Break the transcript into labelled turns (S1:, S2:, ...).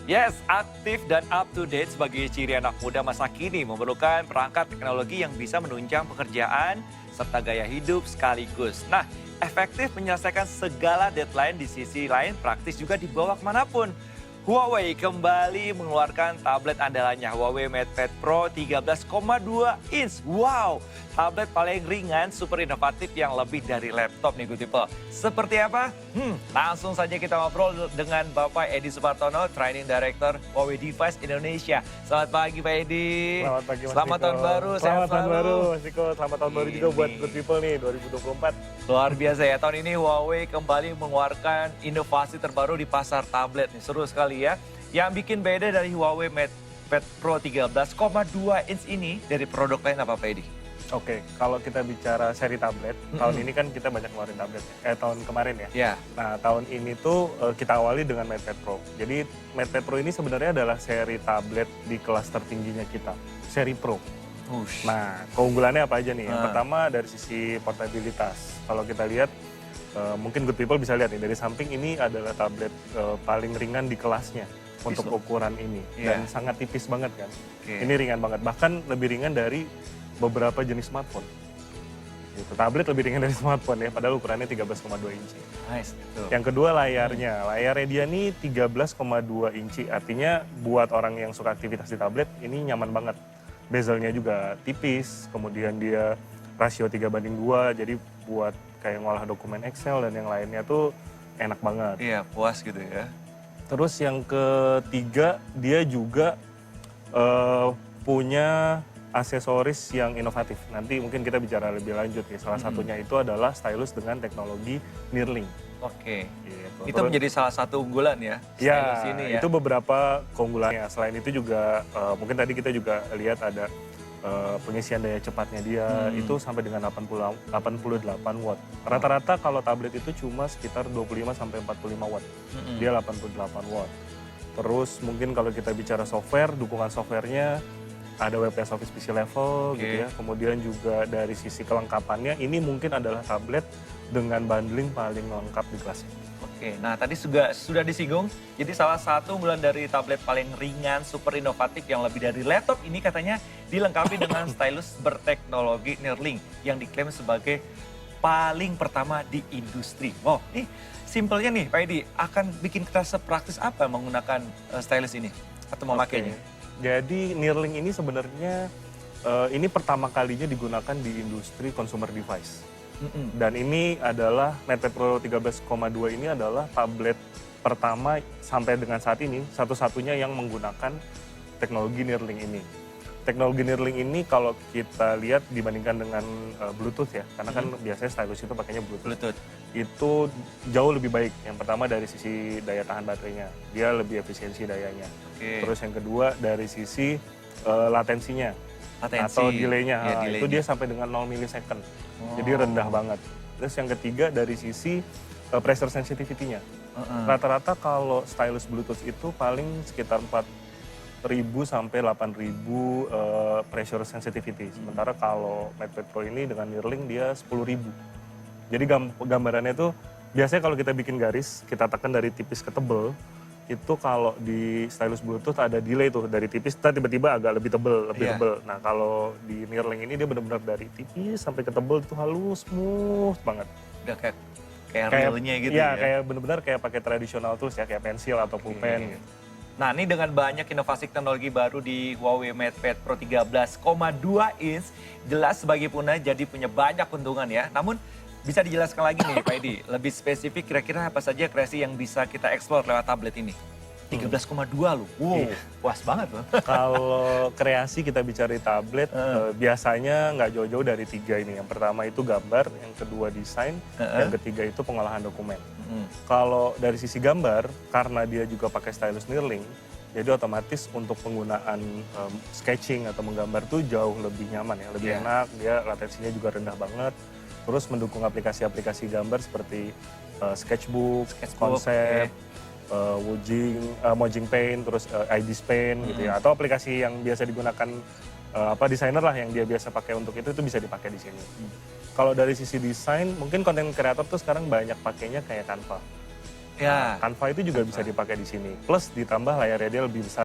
S1: Yes, aktif dan up to date sebagai ciri anak muda masa kini memerlukan perangkat teknologi yang bisa menunjang pekerjaan serta gaya hidup sekaligus. Nah, efektif menyelesaikan segala deadline di sisi lain praktis juga dibawa kemanapun. Huawei kembali mengeluarkan tablet andalannya Huawei MatePad Pro 13,2 inch. Wow, tablet paling ringan, super inovatif yang lebih dari laptop nih Good People. Seperti apa? Langsung saja kita ngobrol dengan Bapak Edi Supartono, Training Director Huawei Device Indonesia. Selamat pagi Pak Edi.
S2: Selamat pagi Mas
S1: Selamat
S2: Niko.
S1: tahun baru, sehat
S2: Selamat tahun
S1: selalu.
S2: baru Mas Niko. Selamat tahun baru juga buat
S1: Ini.
S2: Good People nih 2024.
S1: Luar biasa ya, tahun ini Huawei kembali mengeluarkan inovasi terbaru di pasar tablet nih. Seru sekali ya. Yang bikin beda dari Huawei MatePad Pro 13,2 inch ini dari produk lain apa Pak Edi?
S2: Oke, kalau kita bicara seri tablet, tahun ini kan kita banyak ngeluarin tablet. Tahun kemarin ya.
S1: Ya,
S2: Nah, tahun ini tuh kita awali dengan MatePad Pro. Jadi MatePad Pro ini sebenarnya adalah seri tablet di kelas tertingginya kita, seri Pro.
S1: Ush.
S2: Nah, keunggulannya apa aja nih? Yang
S1: Ah.
S2: pertama dari sisi portabilitas. Kalau kita lihat, mungkin Good People bisa lihat nih, dari samping ini adalah tablet paling ringan di kelasnya untuk
S1: loh.
S2: ukuran ini.
S1: Iya.
S2: Dan sangat tipis banget kan.
S1: Oke.
S2: Ini ringan banget, bahkan lebih ringan dari beberapa jenis smartphone. Gitu. Tablet lebih ringan dari smartphone ya, padahal ukurannya 13,2 inci.
S1: Nice. Tuh.
S2: Yang kedua layarnya. Layarnya dia nih 13,2 inci, artinya buat orang yang suka aktivitas di tablet, ini nyaman banget. Bezelnya juga tipis, kemudian dia rasio 3:2, jadi buat kayak ngolah dokumen Excel dan yang lainnya tuh enak banget.
S1: Iya, puas gitu ya.
S2: Terus yang ketiga, dia juga punya aksesoris yang inovatif. Nanti mungkin kita bicara lebih lanjut ya. Salah satunya itu adalah stylus dengan teknologi Neuralink.
S1: Oke.
S2: Gitu.
S1: Itu menjadi salah satu unggulan ya, stylus
S2: Ya,
S1: ini ya.
S2: itu beberapa keunggulannya. Selain itu juga mungkin tadi kita juga lihat ada pengisian daya cepatnya dia itu sampai dengan 88 watt. Rata-rata kalau tablet itu cuma sekitar 25 sampai 45 watt. Dia 88 watt. Terus mungkin kalau kita bicara software, dukungan softwarenya ada WPS Office PC level gitu ya. Kemudian juga dari sisi kelengkapannya, ini mungkin adalah tablet dengan bundling paling lengkap di kelasnya.
S1: Oke, nah tadi sudah disinggung, jadi salah satu unggulan dari tablet paling ringan, super inovatif yang lebih dari laptop ini katanya dilengkapi dengan stylus berteknologi Neuralink yang diklaim sebagai paling pertama di industri. Wow, ini simpelnya nih Pak Edi, akan bikin kita sepraktis apa menggunakan stylus ini atau memakainya?
S2: Oke. Jadi Neuralink ini sebenarnya ini pertama kalinya digunakan di industri consumer device. Dan ini adalah MatePad Pro 13,2 ini adalah tablet pertama sampai dengan saat ini satu-satunya yang menggunakan teknologi Neuralink ini. Teknologi Neuralink ini kalau kita lihat dibandingkan dengan Bluetooth ya, karena kan biasanya stylus itu pakainya Bluetooth. Itu jauh lebih baik. Yang pertama dari sisi daya tahan baterainya, dia lebih efisiensi dayanya. Terus yang kedua dari sisi latensinya atau delaynya, itu dia sampai dengan 0 milisecond. Jadi rendah banget. Terus yang ketiga dari sisi pressure sensitivity-nya. Rata-rata kalau stylus Bluetooth itu paling sekitar 4.000 sampai 8.000 pressure sensitivity. Sementara kalau MatePad Pro ini dengan Neuralink dia 10.000. Jadi gambarannya tuh biasanya kalau kita bikin garis, kita tekan dari tipis ke tebel, itu kalau di stylus Bluetooth ada delay tuh dari tipis tiba-tiba agak lebih tebel, tebel. Nah, kalau di Neuralink ini dia benar-benar dari tipis sampai ke tebel itu halus, smooth banget.
S1: Udah kayak realnya gitu ya.
S2: Iya, kayak benar-benar kayak pakai traditional tools ya, kayak pensil atau pulpen gitu.
S1: Nah, ini dengan banyak inovasi teknologi baru di Huawei MatePad Pro 13,2 inch, jelas sebagai pengguna jadi punya banyak keuntungan ya. Namun bisa dijelaskan lagi nih Pak Edi, lebih spesifik kira-kira apa saja kreasi yang bisa kita explore lewat tablet ini? 13,2 loh, wow, puas banget loh.
S2: Kalau kreasi kita bicara di tablet, biasanya nggak jauh-jauh dari tiga ini. Yang pertama itu gambar, yang kedua desain, yang ketiga itu pengolahan dokumen. Kalau dari sisi gambar, karena dia juga pakai stylus Neuralink, jadi otomatis untuk penggunaan sketching atau menggambar tuh jauh lebih nyaman ya, lebih enak, dia latensinya juga rendah banget. Terus mendukung aplikasi-aplikasi gambar seperti sketchbook, konsep, Mojing Paint, terus ID Paint gitu ya. Atau aplikasi yang biasa digunakan desainer lah yang dia biasa pakai untuk itu bisa dipakai di sini. Kalau dari sisi desain, mungkin konten kreator tuh sekarang banyak pakainya kayak Canva.
S1: Ya.
S2: Canva itu juga bisa dipakai di sini. Plus ditambah layarnya dia lebih besar.